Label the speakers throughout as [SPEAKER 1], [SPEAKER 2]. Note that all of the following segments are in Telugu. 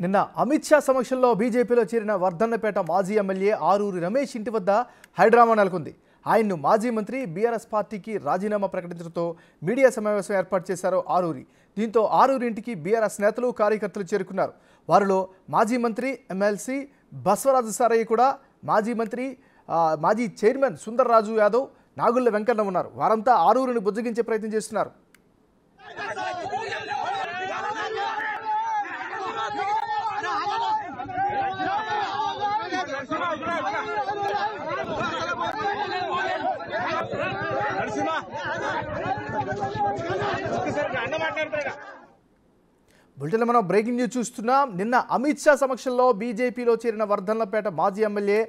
[SPEAKER 1] నిన్న అమిత్ షా సమక్షంలో బీజేపీలో చేరిన వర్ధన్నపేట మాజీ ఎమ్మెల్యే ఆరూరి రమేష్ ఇంటి వద్ద హైడ్రామా నెలకొంది. ఆయన్ను మాజీ మంత్రి బీఆర్ఎస్ పార్టీకి రాజీనామా ప్రకటించడంతో మీడియా సమావేశం ఏర్పాటు చేశారు ఆరూరి. దీంతో ఆరూరి ఇంటికి బీఆర్ఎస్ నేతలు కార్యకర్తలు చేరుకున్నారు. వారిలో మాజీ మంత్రి ఎమ్మెల్సీ బసవరాజు సారయ్య కూడా, మాజీ చైర్మన్ సుందర్రాజు యాదవ్, నాగుళ్ల వెంకన్న ఉన్నారు. వారంతా ఆరూరిని బుజ్జగించే ప్రయత్నం చేస్తున్నారు. బులెటిన్లో మనం బ్రేకింగ్ న్యూస్ చూస్తున్నాం. నిన్న అమిత్ షా సమక్షంలో బీజేపీలో చేరిన వర్ధన్నపేట మాజీ ఎమ్మెల్యే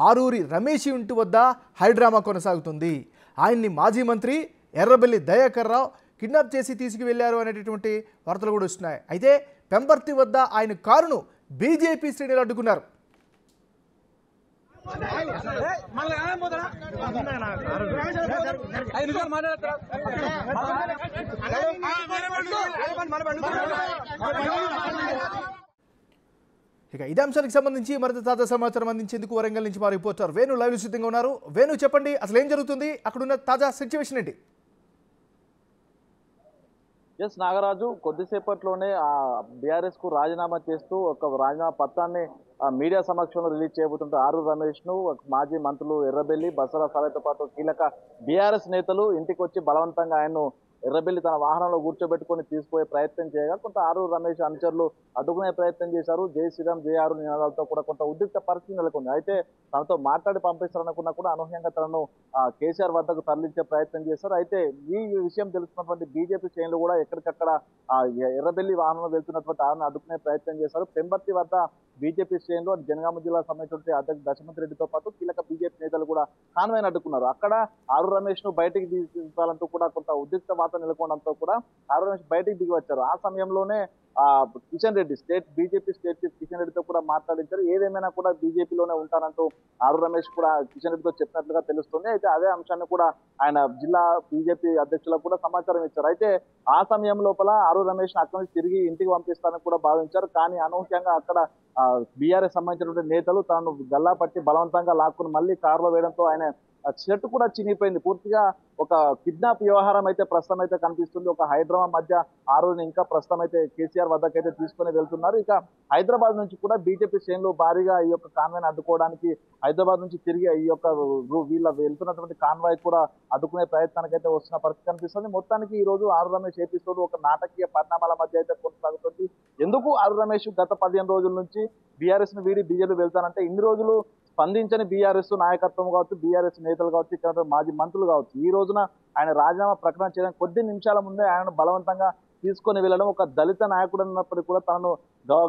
[SPEAKER 1] ఆరూరి రమేష్ ఇంటి వద్ద హైడ్రామా కొనసాగుతుంది. ఆయన్ని మాజీ మంత్రి ఎర్రబెల్లి దయాకర్ రావు కిడ్నాప్ చేసి తీసుకువెళ్లారు అనేటటువంటి వార్తలు కూడా వస్తున్నాయి. అయితే పెంబర్తి వద్ద ఆయన కారును బీజేపీ శ్రేణులు అడ్డుకున్నారు. ఇక ఇదే అంశానికి సంబంధించి మరింత తాజా సమాచారం అందించేందుకు వరంగల్ నుంచి మా రిపోర్టర్ వేణు లైవ్ సిద్ధంగా ఉన్నారు. వేణు, చెప్పండి, అసలు ఏం జరుగుతుంది, అక్కడున్న తాజా సిచ్యువేషన్ ఏంటి?
[SPEAKER 2] ఎస్ నాగరాజు, కొద్దిసేపట్లోనే బీఆర్ఎస్ కు రాజీనామా చేస్తూ ఒక రాజీనామా పత్రాన్ని మీడియా సమక్షంలో రిలీజ్ చేయబోతుంటే ఆరూరి రమేష్ ను మాజీ మంత్రులు ఎర్రబెల్లి, బసవరాజు సారయ్యతో పాటు కీలక బీఆర్ఎస్ నేతలు ఇంటికి వచ్చి బలవంతంగా ఆయన్ను ఎర్రబెల్లి తన వాహనంలో కూర్చోబెట్టుకుని తీసుకుపోయే ప్రయత్నం చేయగా కొంత ఆరూరి రమేష్ అనుచరులు అడ్డుకునే ప్రయత్నం చేశారు. జై శ్రీరామ్, జై ఆరు నినాదాలతో కూడా కొంత ఉద్రిక్త పరిస్థితి నెలకొంది. అయితే తనతో మాట్లాడి పంపిస్తారనుకున్నా కూడా అనూహ్యంగా తనను కేసీఆర్ వద్దకు తరలించే ప్రయత్నం చేశారు. అయితే ఈ విషయం తెలుసుకున్నటువంటి బీజేపీ శ్రేణులు కూడా ఎక్కడికక్కడ ఎర్రబెల్లి వాహనంలో వెళ్తున్నటువంటి ఆరును అడ్డుకునే ప్రయత్నం చేశారు. పెంబర్తి వద్ద బీజేపీ శ్రేణులు జనగామ జిల్లా సంబంధించిన అధ్యక్షుడు దశమంత్ రెడ్డితో పాటు కీలక బీజేపీ నేతలు కూడా కాన్వాయ్ని అడ్డుకున్నారు. అక్కడ ఆరూరి రమేష్ ను బయటికి తీసుకురావాలంటూ కూడా కొంత ఉద్రిక్త వార్త నెలకొనడంతో కూడా ఆరూరి రమేష్ బయటికి దిగి వచ్చారు. ఆ సమయంలోనే Kishan Reddy, BJP state chief Kishan రెడ్డితో కూడా మాట్లాడించారు. ఏదేమైనా కూడా బీజేపీలోనే ఉంటానంటూ ఆరూరి రమేష్ కూడా కిషన్ రెడ్డితో చెప్పినట్లుగా తెలుస్తుంది. అయితే అదే అంశాన్ని కూడా ఆయన జిల్లా బీజేపీ అధ్యక్షులకు కూడా సమాచారం ఇచ్చారు. అయితే ఆ సమయం లోపల ఆరూరి రమేష్ అక్కడి నుంచి తిరిగి ఇంటికి పంపిస్తారని కూడా భావించారు. కానీ అనూహ్యంగా అక్కడ బీఆర్ఎస్ సంబంధించినటువంటి నేతలు తనను గల్లా పట్టి బలవంతంగా లాక్కుని మళ్ళీ కారులో వేయడంతో ఆయన షర్ట్ కూడా చినిగిపోయింది. పూర్తిగా ఒక కిడ్నాప్ వ్యవహారం అయితే ప్రస్తుతం అయితే కనిపిస్తుంది. ఒక హైదరాబాద్ మధ్య ఆరూరిని ఇంకా ప్రస్తుతం అయితే కేసీఆర్ వద్దకైతే తీసుకుని వెళ్తున్నారు. ఇక హైదరాబాద్ నుంచి కూడా బీజేపీ శ్రేణులు భారీగా ఈ యొక్క కాన్వాయ్ని అడ్డుకోవడానికి హైదరాబాద్ నుంచి తిరిగి ఈ యొక్క వీళ్ళ వెళ్తున్నటువంటి కాన్వాయ్ కూడా అడ్డుకునే ప్రయత్నానికి అయితే వస్తున్న పరిస్థితి కనిపిస్తుంది. మొత్తానికి ఈ రోజు ఆరూరి రమేష్ ఎపిసోడ్ ఒక నాటకీయ పరిణామాల మధ్య అయితే కొనసాగుతుంది. ఎందుకు ఆరూరి రమేష్ గత 15 రోజుల నుంచి బీఆర్ఎస్ ను వీడి బీజేపీ వెళ్తానంటే ఇన్ని రోజులు స్పందించని బీఆర్ఎస్ నాయకత్వం కావచ్చు, బీఆర్ఎస్ నేతలు కావచ్చు, ఇక్కడ మాజీ మంత్రులు కావచ్చు, ఈ రోజున ఆయన రాజీనామా ప్రకటన చేయడం కొద్ది నిమిషాల ముందే ఆయనను బలవంతంగా తీసుకొని వెళ్ళడం, ఒక దళిత నాయకుడు ఉన్నప్పటికీ కూడా తనను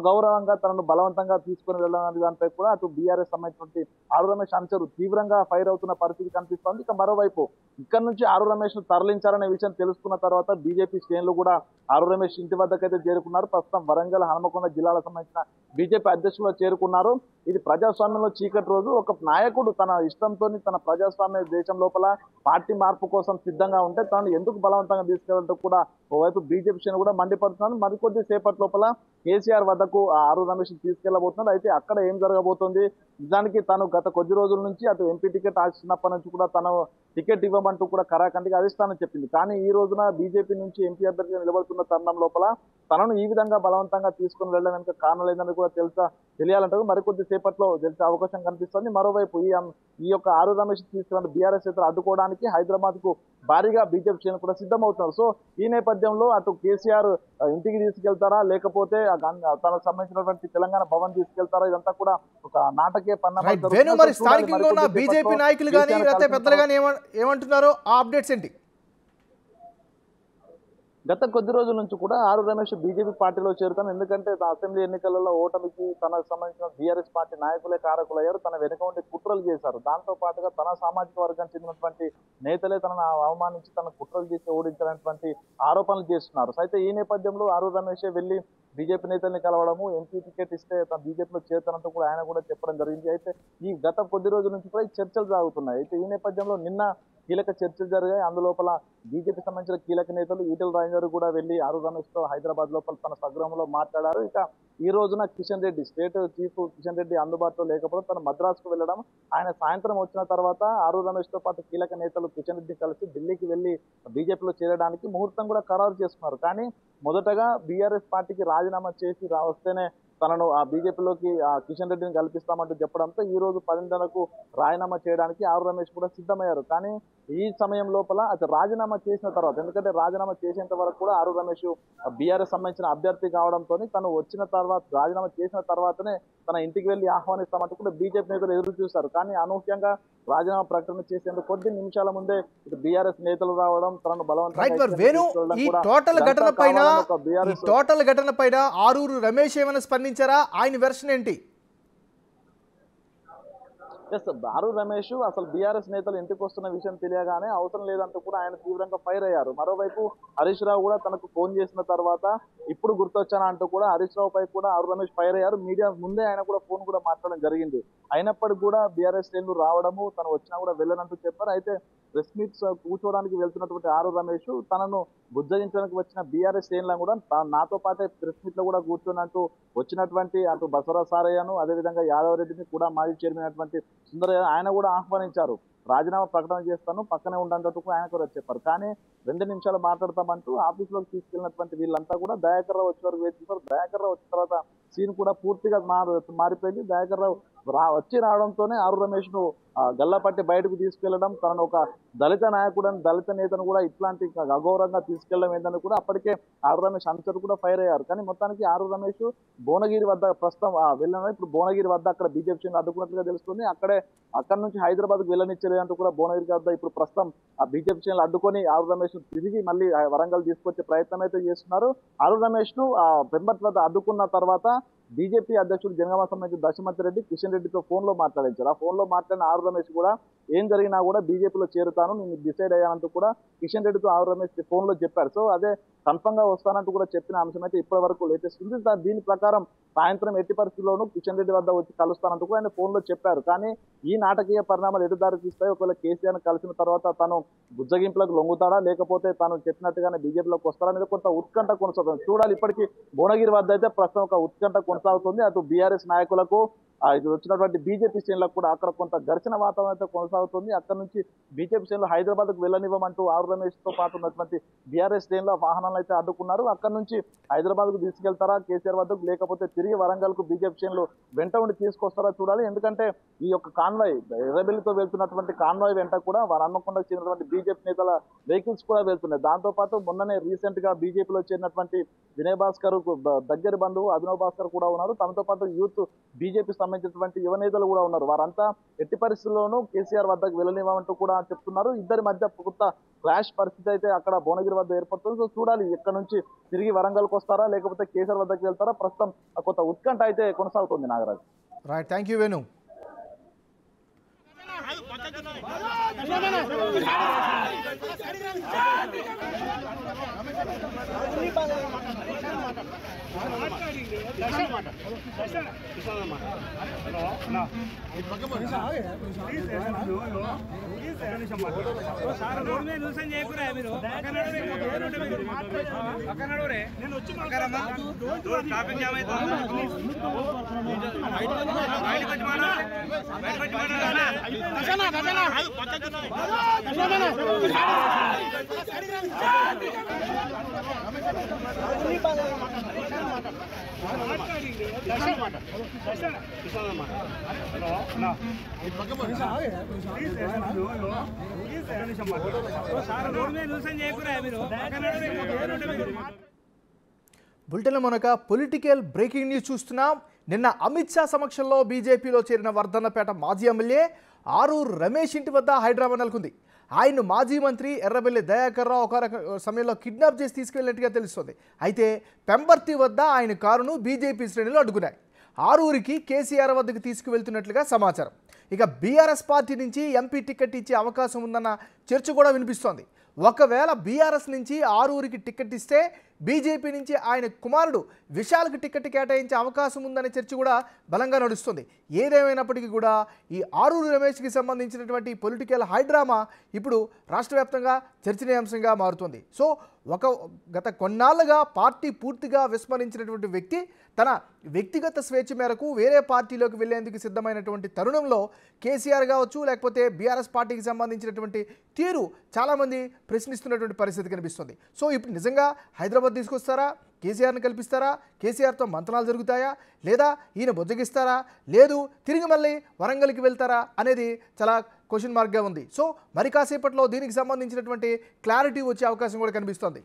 [SPEAKER 2] గౌరవంగా తనను బలవంతంగా తీసుకొని వెళ్ళడం అనే దానిపై కూడా అటు బీఆర్ఎస్ సంబంధించినటువంటి ఆరూరి రమేష్ అనుచరులు తీవ్రంగా ఫైర్ అవుతున్న పరిస్థితి కనిపిస్తోంది. ఇక మరోవైపు ఇక్కడ నుంచి ఆరూరి రమేష్ ను తరలించారనే విషయం తెలుసుకున్న తర్వాత బీజేపీ శ్రేణులు కూడా ఆరూరి రమేష్ ఇంటి వద్దకైతే చేరుకున్నారు. ప్రస్తుతం వరంగల్, హనుమకొండ జిల్లాలకు సంబంధించిన బీజేపీ అధ్యక్షులు చేరుకున్నారు. ఇది ప్రజాస్వామ్యంలో చీకటి రోజు. ఒక నాయకుడు తన ఇష్టంతో తన ప్రజాస్వామ్య దేశం లోపల పార్టీ మార్పు కోసం సిద్ధంగా ఉంటే తనను ఎందుకు బలవంతంగా తీసుకెళ్లంటూ కూడా ఓవైపు బీజేపీ శ్రేణులు కూడా మండిపడుతున్నారు. మరికొద్ది సేపటి లోపల కేసీఆర్ వద్దకు ఆరూరి రమేష్ తీసుకెళ్లబోతున్నారు. అయితే అక్కడ ఏం జరగబోతోంది, నిజానికి తను గత కొద్ది రోజుల నుంచి అటు ఎంపీ టికెట్ ఆశిస్తున్నప్పటి నుంచి కూడా తను టికెట్ ఇవ్వమంటూ కూడా ఖరాఖండిగా అధిష్టానం చెప్పింది. కానీ ఈ రోజున బీజేపీ నుంచి ఎంపీ అభ్యర్థిగా నిలబడుతున్న తరుణం లోపల తనను ఈ విధంగా బలవంతంగా తీసుకుని వెళ్ళడం వెనుక కారణం లేదని కూడా తెలియాలంటారు. మరికొద్ది సేపట్లో తెలిసే అవకాశం కనిపిస్తుంది. మరోవైపు ఈ యొక్క ఆరూరి రమేష్ తీసుకున్న బీఆర్ఎస్ నేతలు అడ్డుకోవడానికి హైదరాబాద్ కు భారీగా బీజేపీ శ్రేణులు కూడా సిద్ధమవుతున్నారు. సో ఈ నేపథ్యంలో అటు కేసీఆర్ ఇంటికి తీసుకెళ్తారా, లేకపోతే తనకు సంబంధించినటువంటి తెలంగాణ భవన్ తీసుకెళ్తారా, ఇదంతా కూడా ఒక నాటకీయ
[SPEAKER 1] పరిణామం. స్థానికంగా ఉన్న బీజేపీ నాయకులు కానీ లేకపోతే పెద్దలు కానీ ఏమంటున్నారో ఆ అప్డేట్స్ ఏంటి?
[SPEAKER 2] గత కొద్ది రోజుల నుంచి కూడా ఆరూరి రమేష్ బీజేపీ పార్టీలో చేరుతాను. ఎందుకంటే అసెంబ్లీ ఎన్నికలలో ఓటమికి తనకు సంబంధించిన బీఆర్ఎస్ పార్టీ నాయకులే కారకులయ్యారు. తన వెనుక ఉండి కుట్రలు చేశారు. దాంతో పాటుగా తన సామాజిక వర్గానికి చెందినటువంటి నేతలే తనను అవమానించి తన కుట్రలు చేసి ఓడించినటువంటి ఆరోపణలు చేస్తున్నారు. అయితే ఈ నేపథ్యంలో ఆరూరి రమేష్ వెళ్లి బీజేపీ నేతల్ని కలవడము, ఎంపీ టికెట్ ఇస్తే తన బీజేపీలో చేరుతానంటూ కూడా ఆయన కూడా చెప్పడం జరిగింది. అయితే ఈ గత కొద్ది రోజుల నుంచి కూడా ఈ చర్చలు సాగుతున్నాయి. అయితే ఈ నేపథ్యంలో నిన్న కీలక చర్చలు జరిగాయి. అందులోపల బీజేపీ సంబంధించిన కీలక నేతలు ఈటెల రాజేందర్ కూడా వెళ్లి ఆరు రమేష్ తో హైదరాబాద్ లోపల తన స్వగృహంలో మాట్లాడారు. ఇక ఈ రోజున కిషన్ రెడ్డి స్టేట్ చీఫ్ కిషన్ రెడ్డి అందుబాటులో లేకపోతే తను మద్రాసుకు వెళ్ళడం, ఆయన సాయంత్రం వచ్చిన తర్వాత ఆరు రమేష్ తో పాటు కీలక నేతలు కిషన్ రెడ్డి కలిసి ఢిల్లీకి వెళ్లి బీజేపీలో చేరడానికి ముహూర్తం కూడా ఖరారు చేసుకున్నారు. కానీ మొదటగా బీఆర్ఎస్ పార్టీకి రాజీనామా చేసి వస్తేనే తనను ఆ బీజేపీలోకి కిషన్ రెడ్డిని కల్పిస్తామంటూ చెప్పడంతో ఈ రోజు 10 రాజీనామా చేయడానికి ఆరు రమేష్ కూడా సిద్ధమయ్యారు. కానీ ఈ సమయం లోపల అసలు రాజీనామా చేసిన తర్వాత, ఎందుకంటే రాజీనామా చేసేంత వరకు కూడా ఆరు రమేష్ బీఆర్ఎస్ సంబంధించిన అభ్యర్థి కావడంతో తను వచ్చిన తర్వాత రాజీనామా చేసిన తర్వాతనే తన ఇంటికి వెళ్లి ఆహ్వానిస్తామంటూ కూడా బీజేపీ నేతలు ఎదురు చూశారు. కానీ అనూహ్యంగా రాజీనామా ప్రకటన చేసేందుకు కొద్ది నిమిషాల ముందే బీఆర్ఎస్ నేతలు రావడం, తనను
[SPEAKER 1] టోటల్ ఘటన పైన ఆరూరు రమేష్ ఏమైనా స్పందించారా? ఆయన వెర్షన్ ఏంటి?
[SPEAKER 2] ఆరు రమేష్ అసలు బీఆర్ఎస్ నేతలు ఇంటికి వస్తున్న విషయం తెలియగానే అవసరం లేదంటూ కూడా ఆయన తీవ్రంగా ఫైర్ అయ్యారు. మరోవైపు హరీష్ రావు కూడా తనకు ఫోన్ చేసిన తర్వాత ఇప్పుడు గుర్తొచ్చానా అంటూ కూడా హరీష్ రావు పై కూడా ఆరు రమేష్ ఫైర్ అయ్యారు. మీడియా ముందే ఆయన కూడా ఫోన్ కూడా మాట్లాడడం జరిగింది. అయినప్పటికీ కూడా బీఆర్ఎస్ శ్రేణులు రావడము, తను వచ్చినా కూడా వెళ్ళనంటూ చెప్పారు. అయితే ప్రెస్ మీట్స్ కూర్చోవడానికి వెళ్తున్నటువంటి ఆరు రమేష్ తనను బుజ్జగించడానికి వచ్చిన బీఆర్ఎస్ శ్రేణులను కూడా నాతో పాటే ప్రెస్ మీట్ లో కూడా కూర్చున్నట్టు వచ్చినటువంటి అటు బసవరాజ్ సారయ్యను, అదేవిధంగా యాదవ్ రెడ్డిని కూడా మాజీ చైర్మన్ అయినటువంటి సుందరయ్య ఆయన కూడా ఆహ్వానించారు. రాజీనామా ప్రకటన చేస్తాను, పక్కనే ఉండేందుకు ఆయన కూడా చెప్పారు. కానీ 2 నిమిషాలు మాట్లాడతామంటూ ఆఫీస్లోకి తీసుకెళ్లినటువంటి వీళ్ళంతా కూడా దయాకర్ రావు వచ్చే వరకు వేచి చూశారు. దయాకర్ రావు వచ్చిన తర్వాత సీన్ కూడా పూర్తిగా మారిపోయింది. దయాకర్ రావు వచ్చి రావడంతోనే ఆరు రమేష్ ను గల్లాపట్టి బయటకు తీసుకెళ్లడం, తనను ఒక దళిత నాయకుడని, దళిత నేతను కూడా ఇట్లాంటి అగౌరవంగా తీసుకెళ్లడం ఏంటని కూడా అప్పటికే ఆరు రమేష్ అనుచరులు కూడా ఫైర్ అయ్యారు. కానీ మొత్తానికి ఆరు రమేష్ భువనగిరి వద్ద ప్రస్తుతం వెళ్ళిన ఇప్పుడు భువనగిరి వద్ద అక్కడ బీజేపీ అడ్డుకున్నట్లుగా తెలుస్తుంది. అక్కడ నుంచి హైదరాబాద్ కు వెళ్ళనిచ్చలేదంటూ కూడా భువనగిరి వద్ద ఇప్పుడు ప్రస్తుతం ఆ బీజేపీ శ్రేణులు అడ్డుకొని ఆరు రమేష్ తిరిగి మళ్ళీ వరంగల్ తీసుకొచ్చే ప్రయత్నం అయితే చేస్తున్నారు. ఆరు రమేష్ ను పెంబట్ వద్ద అడ్డుకున్న తర్వాత బీజేపీ అధ్యక్షుడు జనగామ సంబంధించిన దశమతి రెడ్డి కిషన్ రెడ్డితో ఫోన్ లో మాట్లాడించారు. ఆ ఫోన్ లో మాట్లాడిన ఆరు రమేష్ కూడా ఏం జరిగినా కూడా బీజేపీలో చేరుతాను, నేను డిసైడ్ అయ్యానంటూ కూడా కిషన్ రెడ్డితో ఆరు రమేష్ ఫోన్ లో చెప్పారు. సో అదే కన్ఫర్మ్ గా వస్తానంటూ కూడా చెప్పిన అంశం అయితే ఇప్పటి వరకు లేటెస్ట్ ఉంది. దీని ప్రకారం సాయంత్రం ఎట్టి పరిస్థితుల్లోనూ కిషన్ రెడ్డి వద్ద వచ్చి కలుస్తానంటూ కూడా ఆయన ఫోన్ లో చెప్పారు. కానీ ఈ నాటకీయ పరిణామాలు ఎటు దారి తీస్తాయి? ఒకవేళ కేసీఆర్ కలిసిన తర్వాత తను బుజ్జగింపులకు లొంగుతాడా, లేకపోతే తాను చెప్పినట్టుగానే బీజేపీలోకి వస్తాడా అనేది కొంత ఉత్కంఠ కొనసాగుతుంది. చూడాలి. ఇప్పటికీ భువనగిరి వద్ద అయితే ప్రస్తుతం ఒక ఉత్కంఠ కొనసాగుతుంది. అటు బీఆర్ఎస్ నాయకులకు ఇది వచ్చినటువంటి బీజేపీ శ్రేణులకు కూడా అక్కడ కొంత ఘర్షణ వాతావరణం అయితే కొనసాగుతుంది. అక్కడ నుంచి బీజేపీ శ్రేణులు హైదరాబాద్ కు వెళ్ళనివ్వమంటూ ఆరు రమేష్ తో పాటు ఉన్నటువంటి బీఆర్ఎస్ శ్రేణుల వాహనాలను అయితే అడ్డుకున్నారు. అక్కడ నుంచి హైదరాబాద్ కు తీసుకెళ్తారా కేసీఆర్ వద్దకు, లేకపోతే తిరిగి వరంగల్ కు బీజేపీ శ్రేణులు వెంట ఉండి తీసుకొస్తారా చూడాలి. ఎందుకంటే ఈ యొక్క కాన్వాయ్ ఎర్రబెల్లితో వెళ్తున్నటువంటి కాన్వాయ్ వెంట కూడా వారు హన్మకొండకు చెందినటువంటి బీజేపీ నేతల వెహికల్స్ కూడా వెళ్తున్నాయి. దాంతో పాటు మొన్ననే రీసెంట్ గా బీజేపీలో చేరినటువంటి వినయ్ భాస్కర్ దగ్గర బంధువు అభినవ్ భాస్కర్ కూడా ఉన్నారు. తనతో పాటు యూత్ బీజేపీ సంబంధించినటువంటి యువ నేతలు కూడా ఉన్నారు. వారంతా ఎట్టి పరిస్థితుల్లోనూ కేసీఆర్ వద్దకు వెళ్ళనివ్వమంటూ కూడా చెప్తున్నారు. ఇద్దరి మధ్య కొత్త క్లాష్ పరిస్థితి అయితే అక్కడ భువనగిరి వద్ద ఏర్పడుతుంది. సో చూడాలి, ఇక్కడ నుంచి తిరిగి వరంగల్కి వస్తారా, లేకపోతే కేసీఆర్ వద్దకు వెళ్తారా? ప్రస్తుతం కొత్త ఉత్కంఠ అయితే కొనసాగుతుంది. Nagaraj.
[SPEAKER 1] Right, thank you Venu. బులెటిన్లో మనక పొలిటికల్ బ్రేకింగ్ న్యూస్ చూస్తున్నాం. నిన్న అమిత్ షా సమక్షంలో బీజేపీలో చేరిన వర్ధన్నపేట మాజీ ఎమ్మెల్యే ఆరూరు రమేష్ ఇంటి వద్ద హైదరాబాద్ నెలకొంది. ఆయన్ను మాజీ మంత్రి ఎర్రబెల్లి దయాకర్ రావు ఒక సమయంలో కిడ్నాప్ చేసి తీసుకెళ్లినట్టుగా తెలుస్తుంది. అయితే పెంబర్తి వద్ద ఆయన కారును బీజేపీ శ్రేణులు అడ్డుకున్నాయి. ఆరూరికి కేసీఆర్ వద్దకు తీసుకువెళ్తున్నట్లుగా సమాచారం. ఇక బీఆర్ఎస్ పార్టీ నుంచి ఎంపీ టికెట్ ఇచ్చే అవకాశం ఉందన్న చర్చ కూడా వినిపిస్తోంది. ఒకవేళ బీఆర్ఎస్ నుంచి ఆరూరికి టికెట్ ఇస్తే బీజేపీ నుంచి ఆయన కుమారుడు విశాల్కి టికెట్ కేటాయించే అవకాశం ఉందనే చర్చ కూడా బలంగా నడుస్తుంది. ఏదేమైనప్పటికీ కూడా ఈ ఆరూరి రమేష్కి సంబంధించినటువంటి పొలిటికల్ హైడ్రామా ఇప్పుడు రాష్ట్ర వ్యాప్తంగా చర్చనీయాంశంగా మారుతుంది. సో గత కొన్నాళ్ళుగా పార్టీ పూర్తిగా విస్మరించినటువంటి వ్యక్తి తన వ్యక్తిగత స్వేచ్ఛ మేరకు వేరే పార్టీలోకి వెళ్లేందుకు సిద్ధమైనటువంటి తరుణంలో కేసీఆర్ కావచ్చు, లేకపోతే బీఆర్ఎస్ పార్టీకి సంబంధించినటువంటి తీరు చాలామంది ప్రశ్నిస్తున్నటువంటి పరిస్థితి కనిపిస్తుంది. సో ఇప్పుడు నిజంగా హైదరాబాద్ తీసుకొస్తారా, కేసీఆర్ని కల్పిస్తారా, కేసీఆర్తో మంతనాలు జరుగుతాయా, లేదా ఈయన బొజ్జగిస్తారా, లేదు తిరిగి మళ్ళీ వరంగల్కి వెళ్తారా అనేది చాలా క్వశ్చన్ మార్క్గా ఉంది. సో మరి కాసేపట్లో దీనికి సంబంధించినటువంటి క్లారిటీ వచ్చే అవకాశం కూడా కనిపిస్తోంది.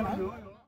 [SPEAKER 3] Halo,